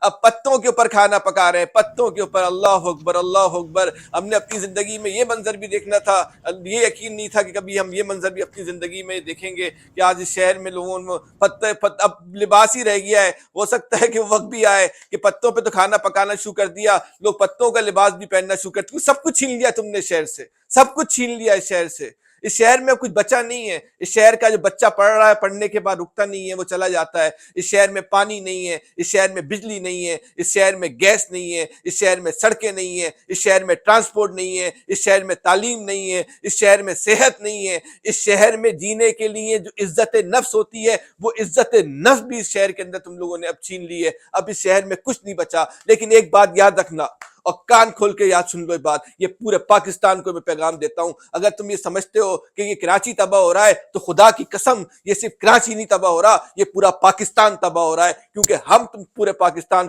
اب پتوں کے اوپر کھانا پکا رہے ہیں، پتوں کے اوپر۔ اللہ اکبر اللہ اکبر۔ ہم نے اپنی زندگی میں یہ منظر بھی دیکھنا تھا، یہ یقین نہیں تھا کہ کبھی ہم یہ منظر بھی اپنی زندگی میں دیکھیں گے کہ آج اس شہر میں لوگوں میں اب لباس ہی رہ گیا ہے۔ ہو سکتا ہے کہ وہ وقت بھی آئے کہ پتوں پہ تو کھانا پکانا شروع کر دیا، لوگ پتوں کا لباس بھی پہننا شروع کر دیا۔ سب کچھ چھین لیا تم نے شہر سے، سب کچھ چھین لیا اس شہر سے۔ اس شہر میں کچھ بچا نہیں ہے۔ اس شہر کا جو بچہ پڑھ رہا ہے، پڑھنے کے بعد رکتا نہیں ہے، وہ چلا جاتا ہے۔ اس شہر میں پانی نہیں ہے، اس شہر میں بجلی نہیں ہے، اس شہر میں گیس نہیں ہے، اس شہر میں سڑکیں نہیں ہیں، اس شہر میں ٹرانسپورٹ نہیں ہے، اس شہر میں تعلیم نہیں ہے، اس شہر میں صحت نہیں ہے۔ اس شہر میں جینے کے لیے جو عزت نفس ہوتی ہے، وہ عزت نفس بھی اس شہر کے اندر تم لوگوں نے اب چھین لی ہے۔ اب اس شہر میں کچھ نہیں بچا۔ لیکن ایک بات یاد رکھنا، اور کان کھول کے یاد سن لو یہ بات، یہ پورے پاکستان کو میں پیغام دیتا ہوں۔ اگر تم یہ سمجھتے ہو کہ یہ کراچی تباہ ہو رہا ہے، تو خدا کی قسم یہ صرف کراچی نہیں تباہ ہو رہا، یہ پورا پاکستان تباہ ہو رہا ہے، کیونکہ ہم تم پورے پاکستان کو